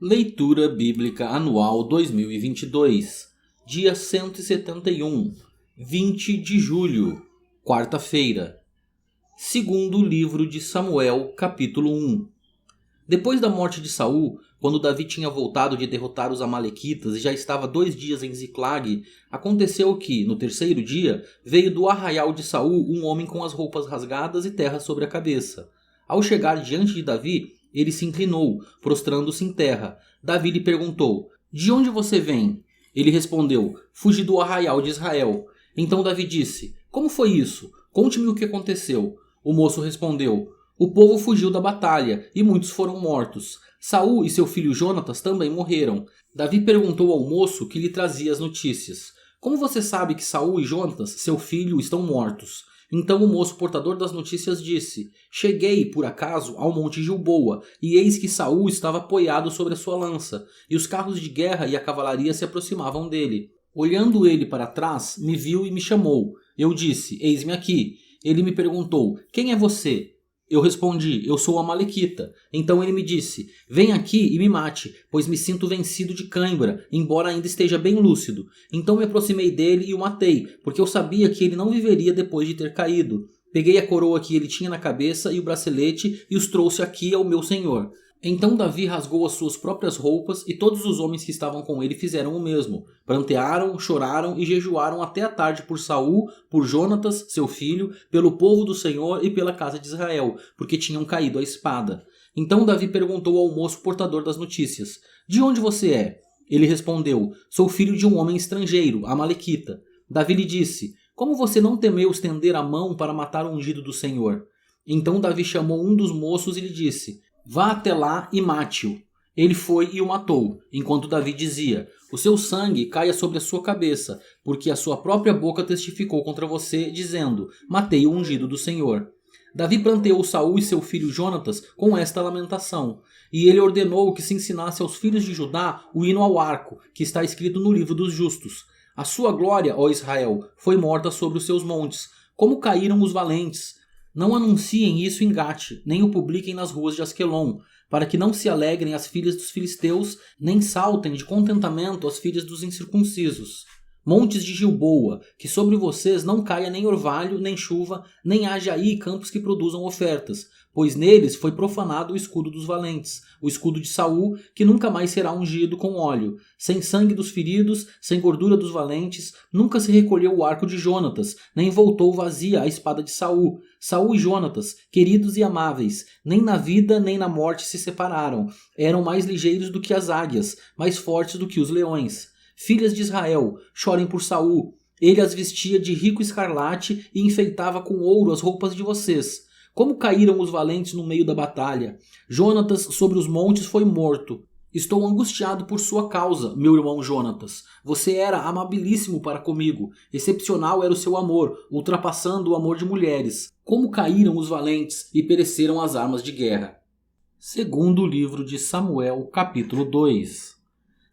Leitura Bíblica Anual 2022, dia 171, 20 de julho, quarta-feira. Segundo livro de Samuel, capítulo 1. Depois da morte de Saul, quando Davi tinha voltado de derrotar os amalequitas e já estava 2 dias em Ziclag, aconteceu que, no terceiro dia, veio do arraial de Saul um homem com as roupas rasgadas e terra sobre a cabeça. Ao chegar diante de Davi, ele se inclinou, prostrando-se em terra. Davi lhe perguntou: "De onde você vem?" Ele respondeu: "Fugi do arraial de Israel." Então Davi disse: "Como foi isso? Conte-me o que aconteceu." O moço respondeu: "O povo fugiu da batalha, e muitos foram mortos. Saul e seu filho Jonatas também morreram." Davi perguntou ao moço que lhe trazia as notícias: "Como você sabe que Saul e Jonatas, seu filho, estão mortos?" Então o moço portador das notícias disse: "Cheguei, por acaso, ao monte Gilboa, e eis que Saul estava apoiado sobre a sua lança, e os carros de guerra e a cavalaria se aproximavam dele. Olhando ele para trás, me viu e me chamou. Eu disse: Eis-me aqui. Ele me perguntou: Quem é você? Eu respondi: Eu sou Amalequita. Então ele me disse: Vem aqui e me mate, pois me sinto vencido de cãibra, embora ainda esteja bem lúcido. Então me aproximei dele e o matei, porque eu sabia que ele não viveria depois de ter caído. Peguei a coroa que ele tinha na cabeça e o bracelete e os trouxe aqui ao meu senhor." Então Davi rasgou as suas próprias roupas e todos os homens que estavam com ele fizeram o mesmo. Prantearam, choraram e jejuaram até a tarde por Saul, por Jonatas, seu filho, pelo povo do Senhor e pela casa de Israel, porque tinham caído à espada. Então Davi perguntou ao moço portador das notícias: "De onde você é?" Ele respondeu: "Sou filho de um homem estrangeiro, Amalequita." Davi lhe disse: "Como você não temeu estender a mão para matar o ungido do Senhor?" Então Davi chamou um dos moços e lhe disse: "Vá até lá e mate-o." Ele foi e o matou, enquanto Davi dizia: "O seu sangue caia sobre a sua cabeça, porque a sua própria boca testificou contra você, dizendo: Matei o ungido do Senhor." Davi pranteou Saul e seu filho Jonatas com esta lamentação, e ele ordenou que se ensinasse aos filhos de Judá o hino ao arco, que está escrito no livro dos justos: "A sua glória, ó Israel, foi morta sobre os seus montes. Como caíram os valentes! Não anunciem isso em Gate, nem o publiquem nas ruas de Asquelon, para que não se alegrem as filhas dos filisteus, nem saltem de contentamento as filhas dos incircuncisos. Montes de Gilboa, que sobre vocês não caia nem orvalho, nem chuva, nem haja aí campos que produzam ofertas, pois neles foi profanado o escudo dos valentes, o escudo de Saul, que nunca mais será ungido com óleo. Sem sangue dos feridos, sem gordura dos valentes, nunca se recolheu o arco de Jonatas, nem voltou vazia a espada de Saul. Saul e Jonatas, queridos e amáveis, nem na vida nem na morte se separaram. Eram mais ligeiros do que as águias, mais fortes do que os leões. Filhas de Israel, chorem por Saul. Ele as vestia de rico escarlate e enfeitava com ouro as roupas de vocês. Como caíram os valentes no meio da batalha! Jonatas sobre os montes foi morto. Estou angustiado por sua causa, meu irmão Jonatas. Você era amabilíssimo para comigo. Excepcional era o seu amor, ultrapassando o amor de mulheres. Como caíram os valentes e pereceram as armas de guerra." Segundo livro de Samuel, capítulo 2.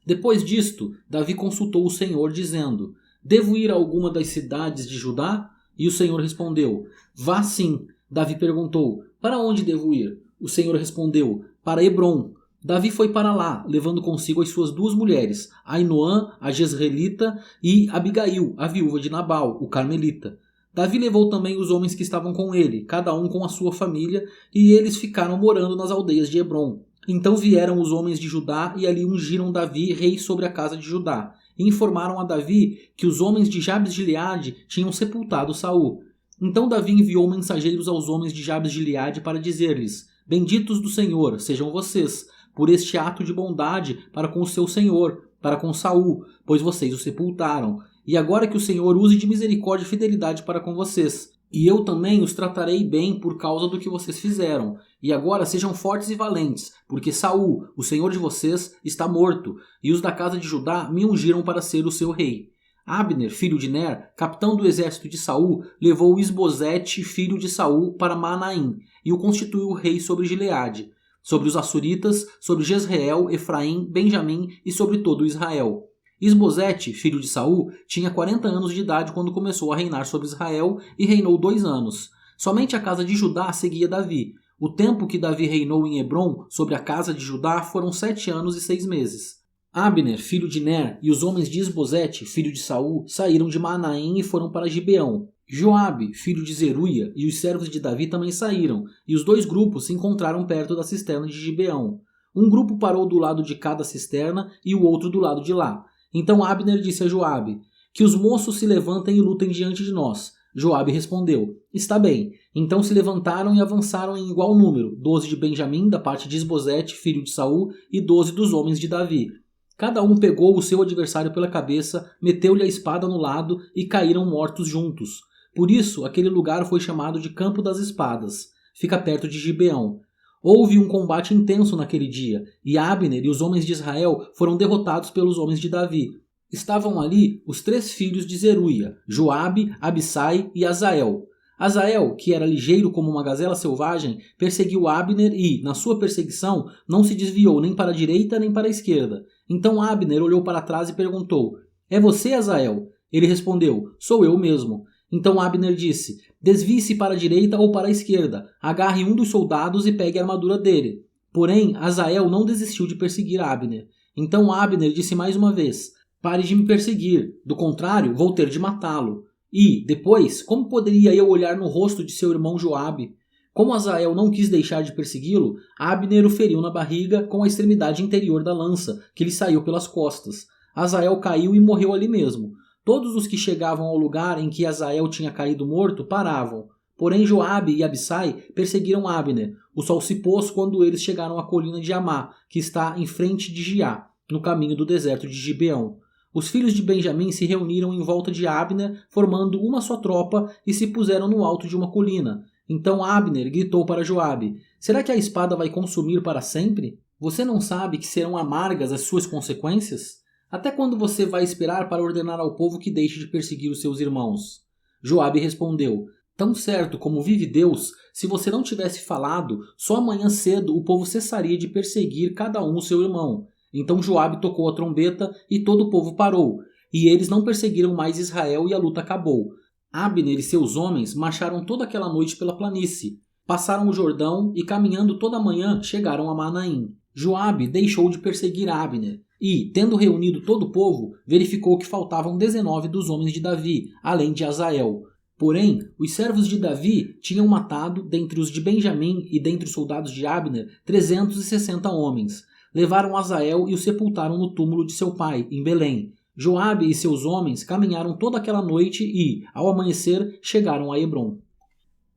Depois disto, Davi consultou o Senhor, dizendo: "Devo ir a alguma das cidades de Judá?" E o Senhor respondeu: "Vá sim." Davi perguntou: "Para onde devo ir?" O Senhor respondeu: "Para Hebrom." Davi foi para lá, levando consigo as suas 2 mulheres, Ainoã, a Jezreelita, e Abigail, a viúva de Nabal, o Carmelita. Davi levou também os homens que estavam com ele, cada um com a sua família, e eles ficaram morando nas aldeias de Hebrom. Então vieram os homens de Judá e ali ungiram Davi rei sobre a casa de Judá, e informaram a Davi que os homens de Jabes de Gileade tinham sepultado Saul. Então Davi enviou mensageiros aos homens de Jabes de Gileade para dizer-lhes: "Benditos do Senhor sejam vocês, por este ato de bondade para com o seu senhor, para com Saul, pois vocês o sepultaram. E agora que o Senhor use de misericórdia e fidelidade para com vocês. E eu também os tratarei bem por causa do que vocês fizeram. E agora sejam fortes e valentes, porque Saul, o senhor de vocês, está morto, e os da casa de Judá me ungiram para ser o seu rei." Abner, filho de Ner, capitão do exército de Saul, levou Isbosete, filho de Saul, para Manaim, e o constituiu rei sobre Gileade, sobre os Assuritas, sobre Jezreel, Efraim, Benjamim e sobre todo Israel. Isbosete, filho de Saul, tinha 40 anos de idade quando começou a reinar sobre Israel e reinou 2 anos. Somente a casa de Judá seguia Davi. O tempo que Davi reinou em Hebrom sobre a casa de Judá foram 7 anos e 6 meses. Abner, filho de Ner, e os homens de Isbosete, filho de Saul, saíram de Manaém e foram para Gibeão. Joabe, filho de Zeruia, e os servos de Davi também saíram, e os 2 grupos se encontraram perto da cisterna de Gibeão. Um grupo parou do lado de cada cisterna e o outro do lado de lá. Então Abner disse a Joabe: "Que os moços se levantem e lutem diante de nós." Joabe respondeu: "Está bem." Então se levantaram e avançaram em igual número, 12 de Benjamim da parte de Isbosete, filho de Saul, e 12 dos homens de Davi. Cada um pegou o seu adversário pela cabeça, meteu-lhe a espada no lado e caíram mortos juntos. Por isso, aquele lugar foi chamado de Campo das Espadas. Fica perto de Gibeão. Houve um combate intenso naquele dia, e Abner e os homens de Israel foram derrotados pelos homens de Davi. Estavam ali os 3 filhos de Zeruia, Joabe, Abissai e Azael. Azael, que era ligeiro como uma gazela selvagem, perseguiu Abner e, na sua perseguição, não se desviou nem para a direita nem para a esquerda. Então Abner olhou para trás e perguntou: "É você, Azael?" Ele respondeu: "Sou eu mesmo." Então Abner disse: "Desvie-se para a direita ou para a esquerda, agarre um dos soldados e pegue a armadura dele." Porém, Azael não desistiu de perseguir Abner. Então Abner disse mais uma vez: "Pare de me perseguir, do contrário, vou ter de matá-lo." E, depois, como poderia eu olhar no rosto de seu irmão Joabe? Como Azael não quis deixar de persegui-lo, Abner o feriu na barriga com a extremidade interior da lança, que lhe saiu pelas costas. Azael caiu e morreu ali mesmo. Todos os que chegavam ao lugar em que Azael tinha caído morto paravam. Porém Joabe e Abissai perseguiram Abner. O sol se pôs quando eles chegaram à colina de Amá, que está em frente de Giá, no caminho do deserto de Gibeão. Os filhos de Benjamim se reuniram em volta de Abner, formando uma só tropa, e se puseram no alto de uma colina. Então Abner gritou para Joabe: "Será que a espada vai consumir para sempre? Você não sabe que serão amargas as suas consequências? Até quando você vai esperar para ordenar ao povo que deixe de perseguir os seus irmãos?" Joabe respondeu: "Tão certo como vive Deus, se você não tivesse falado, só amanhã cedo o povo cessaria de perseguir cada um o seu irmão." Então Joabe tocou a trombeta e todo o povo parou, e eles não perseguiram mais Israel e a luta acabou. Abner e seus homens marcharam toda aquela noite pela planície, passaram o Jordão e caminhando toda a manhã chegaram a Manaim. Joabe deixou de perseguir Abner e, tendo reunido todo o povo, verificou que faltavam 19 dos homens de Davi, além de Azael. Porém, os servos de Davi tinham matado, dentre os de Benjamim e dentre os soldados de Abner, 360 homens. Levaram Azael e o sepultaram no túmulo de seu pai, em Belém. Joabe e seus homens caminharam toda aquela noite e, ao amanhecer, chegaram a Hebrom.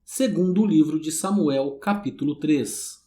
Segundo o livro de Samuel, capítulo 3.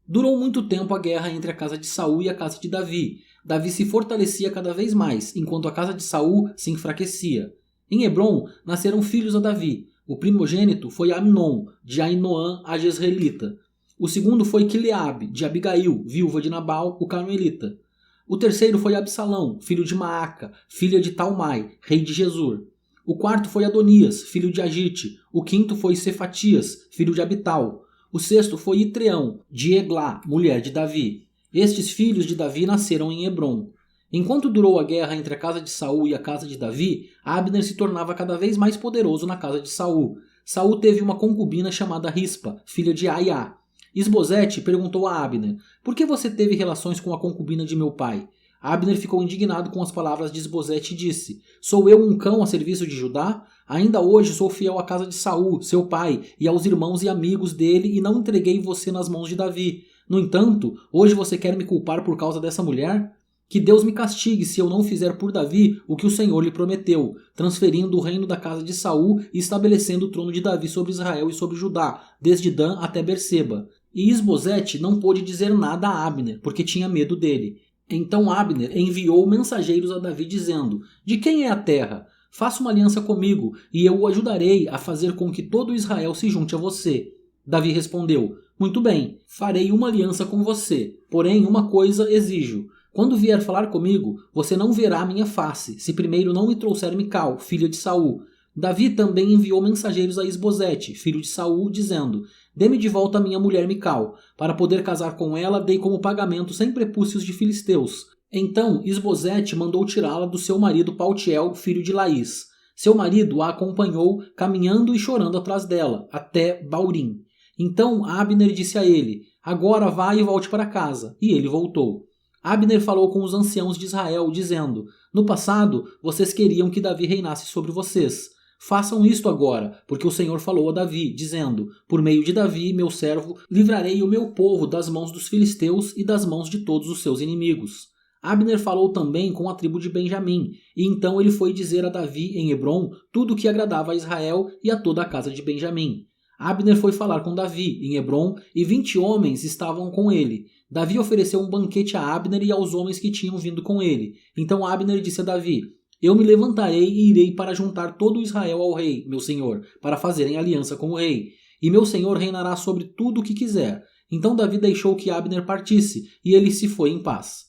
Durou muito tempo a guerra entre a casa de Saul e a casa de Davi. Davi se fortalecia cada vez mais, enquanto a casa de Saul se enfraquecia. Em Hebrom nasceram filhos a Davi. O primogênito foi Amnon, de Ainoã a Jezreelita. O segundo foi Quileabe, de Abigail, viúva de Nabal, o carmelita. O terceiro foi Absalão, filho de Maaca, filha de Talmai, rei de Gesur. O quarto foi Adonias, filho de Agite. O quinto foi Cefatias, filho de Abital. O sexto foi Itreão, de Eglá, mulher de Davi. Estes filhos de Davi nasceram em Hebrom. Enquanto durou a guerra entre a casa de Saul e a casa de Davi, Abner se tornava cada vez mais poderoso na casa de Saul. Saul teve uma concubina chamada Rispa, filha de Aiá. Isbosete perguntou a Abner: "Por que você teve relações com a concubina de meu pai?" Abner ficou indignado com as palavras de Isbosete e disse: "Sou eu um cão a serviço de Judá? Ainda hoje sou fiel à casa de Saul, seu pai, e aos irmãos e amigos dele, e não entreguei você nas mãos de Davi. No entanto, hoje você quer me culpar por causa dessa mulher? Que Deus me castigue se eu não fizer por Davi o que o Senhor lhe prometeu, transferindo o reino da casa de Saul e estabelecendo o trono de Davi sobre Israel e sobre Judá, desde Dan até Berseba." E Isbosete não pôde dizer nada a Abner, porque tinha medo dele. Então Abner enviou mensageiros a Davi dizendo: "De quem é a terra? Faça uma aliança comigo, e eu o ajudarei a fazer com que todo Israel se junte a você." Davi respondeu: "Muito bem, farei uma aliança com você, porém uma coisa exijo. Quando vier falar comigo, você não verá a minha face, se primeiro não me trouxer Mical, filha de Saul." Davi também enviou mensageiros a Isbosete, filho de Saul, dizendo: "Dê-me de volta a minha mulher Mical. Para poder casar com ela, dei como pagamento 100 prepúcios de filisteus." Então Isbosete mandou tirá-la do seu marido Paltiel, filho de Laís. Seu marido a acompanhou, caminhando e chorando atrás dela, até Baurim. Então Abner disse a ele: agora vá e volte para casa. E ele voltou. Abner falou com os anciãos de Israel, dizendo: no passado, vocês queriam que Davi reinasse sobre vocês. Façam isto agora, porque o Senhor falou a Davi, dizendo: por meio de Davi, meu servo, livrarei o meu povo das mãos dos filisteus e das mãos de todos os seus inimigos. Abner falou também com a tribo de Benjamim, e então ele foi dizer a Davi em Hebrom tudo o que agradava a Israel e a toda a casa de Benjamim. Abner foi falar com Davi em Hebrom, e 20 homens estavam com ele. Davi ofereceu um banquete a Abner e aos homens que tinham vindo com ele. Então Abner disse a Davi: eu me levantarei e irei para juntar todo Israel ao rei, meu senhor, para fazerem aliança com o rei. E meu senhor reinará sobre tudo o que quiser. Então Davi deixou que Abner partisse, e ele se foi em paz.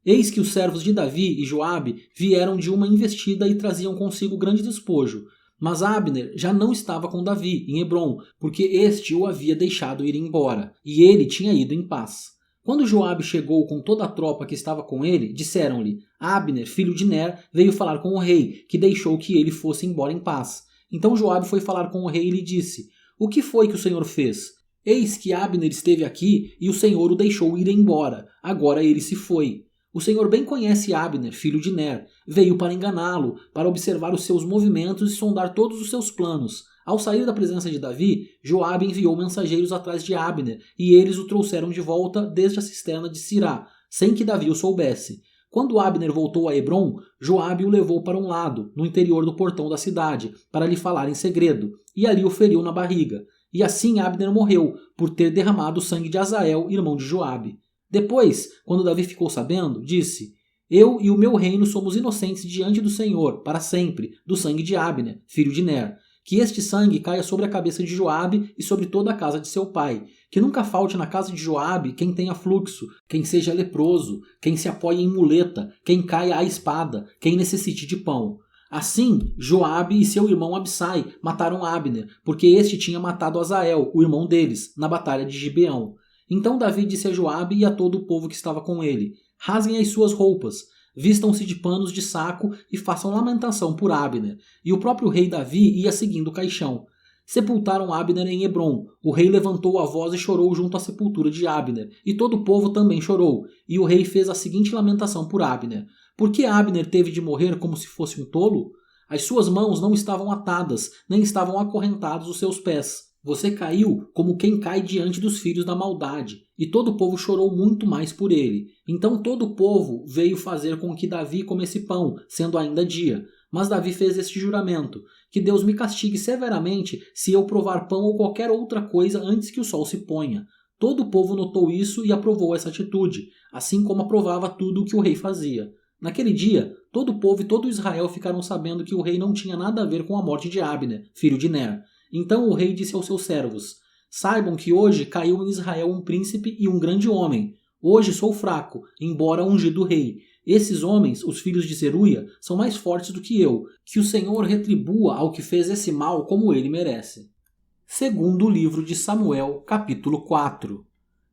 Eis que os servos de Davi e Joabe vieram de uma investida e traziam consigo grande despojo. Mas Abner já não estava com Davi em Hebrom, porque este o havia deixado ir embora, e ele tinha ido em paz. Quando Joabe chegou com toda a tropa que estava com ele, disseram-lhe: Abner, filho de Ner, veio falar com o rei, que deixou que ele fosse embora em paz. Então Joabe foi falar com o rei e lhe disse: o que foi que o Senhor fez? Eis que Abner esteve aqui e o Senhor o deixou ir embora. Agora ele se foi. O Senhor bem conhece Abner, filho de Ner. Veio para enganá-lo, para observar os seus movimentos e sondar todos os seus planos. Ao sair da presença de Davi, Joabe enviou mensageiros atrás de Abner, e eles o trouxeram de volta desde a cisterna de Sirá, sem que Davi o soubesse. Quando Abner voltou a Hebrom, Joabe o levou para um lado, no interior do portão da cidade, para lhe falar em segredo, e ali o feriu na barriga. E assim Abner morreu, por ter derramado o sangue de Asael, irmão de Joabe. Depois, quando Davi ficou sabendo, disse: eu e o meu reino somos inocentes diante do Senhor, para sempre, do sangue de Abner, filho de Ner. Que este sangue caia sobre a cabeça de Joabe e sobre toda a casa de seu pai. Que nunca falte na casa de Joabe quem tenha fluxo, quem seja leproso, quem se apoie em muleta, quem caia à espada, quem necessite de pão. Assim, Joabe e seu irmão Absai mataram Abner, porque este tinha matado Asael, o irmão deles, na batalha de Gibeão. Então Davi disse a Joabe e a todo o povo que estava com ele: rasguem as suas roupas, vistam-se de panos de saco e façam lamentação por Abner. E o próprio rei Davi ia seguindo o caixão. Sepultaram Abner em Hebrom. O rei levantou a voz e chorou junto à sepultura de Abner, e todo o povo também chorou. E o rei fez a seguinte lamentação por Abner: por que Abner teve de morrer como se fosse um tolo? As suas mãos não estavam atadas, nem estavam acorrentados os seus pés. Você caiu como quem cai diante dos filhos da maldade. E todo o povo chorou muito mais por ele. Então todo o povo veio fazer com que Davi comesse pão, sendo ainda dia. Mas Davi fez este juramento: que Deus me castigue severamente se eu provar pão ou qualquer outra coisa antes que o sol se ponha. Todo o povo notou isso e aprovou essa atitude, assim como aprovava tudo o que o rei fazia. Naquele dia, todo o povo e todo Israel ficaram sabendo que o rei não tinha nada a ver com a morte de Abner, filho de Ner. Então o rei disse aos seus servos: saibam que hoje caiu em Israel um príncipe e um grande homem. Hoje sou fraco, embora ungido rei. Esses homens, os filhos de Zeruia, são mais fortes do que eu. Que o Senhor retribua ao que fez esse mal como ele merece. Segundo livro de Samuel, capítulo 4.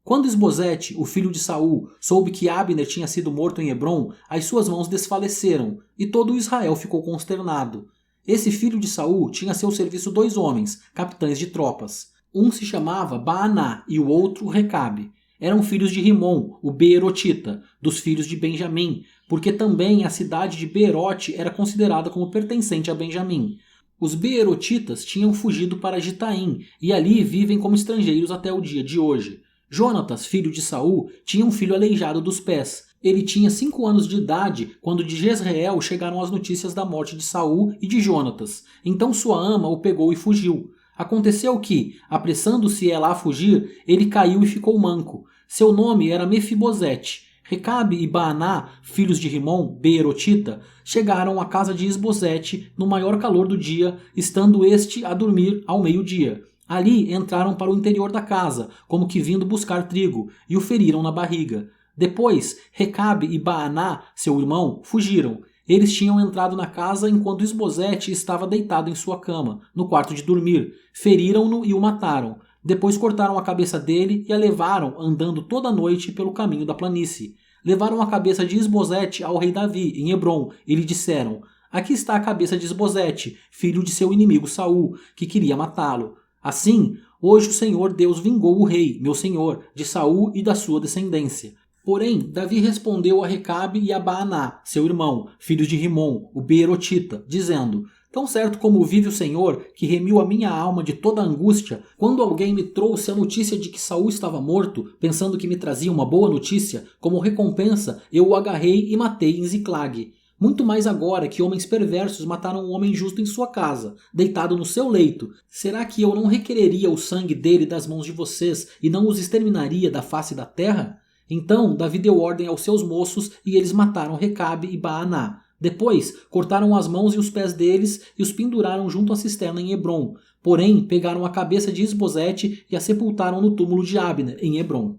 Quando Isbosete, o filho de Saul, soube que Abner tinha sido morto em Hebrom, as suas mãos desfaleceram, e todo o Israel ficou consternado. Esse filho de Saul tinha a seu serviço 2 homens, capitães de tropas. Um se chamava Baaná e o outro Recabe. Eram filhos de Rimom, o Beerotita, dos filhos de Benjamim, porque também a cidade de Beerote era considerada como pertencente a Benjamim. Os Beerotitas tinham fugido para Gitaim e ali vivem como estrangeiros até o dia de hoje. Jonatas, filho de Saul, tinha um filho aleijado dos pés. Ele tinha 5 anos de idade quando de Jezreel chegaram as notícias da morte de Saul e de Jonatas. Então sua ama o pegou e fugiu. Aconteceu que, apressando-se ela a fugir, ele caiu e ficou manco. Seu nome era Mefibosete. Recabe e Baaná, filhos de Rimom, Beerotita, chegaram à casa de Isbosete no maior calor do dia, estando este a dormir ao meio-dia. Ali entraram para o interior da casa, como que vindo buscar trigo, e o feriram na barriga. Depois, Recabe e Baaná, seu irmão, fugiram. Eles tinham entrado na casa enquanto Isbosete estava deitado em sua cama, no quarto de dormir. Feriram-no e o mataram. Depois cortaram a cabeça dele e a levaram andando toda a noite pelo caminho da planície. Levaram a cabeça de Isbosete ao rei Davi, em Hebrom, e lhe disseram: aqui está a cabeça de Isbosete, filho de seu inimigo Saul, que queria matá-lo. Assim, Hoje o Senhor Deus vingou o rei, meu senhor, de Saul e da sua descendência. Porém, Davi respondeu a Recabe e a Baaná, seu irmão, filhos de Rimom, o Beerotita, dizendo: Tão certo como vive o Senhor, que remiu a minha alma de toda angústia, quando alguém me trouxe a notícia de que Saul estava morto, pensando que me trazia uma boa notícia, como recompensa, eu o agarrei e matei em Ziclag. Muito mais agora que homens perversos mataram um homem justo em sua casa, deitado no seu leito. Será que eu não requereria o sangue dele das mãos de vocês e não os exterminaria da face da terra? Então Davi deu ordem aos seus moços e eles mataram Recabe e Baaná. Depois cortaram as mãos e os pés deles e os penduraram junto à cisterna em Hebrom. Porém pegaram a cabeça de Isbosete e a sepultaram no túmulo de Abner em Hebrom.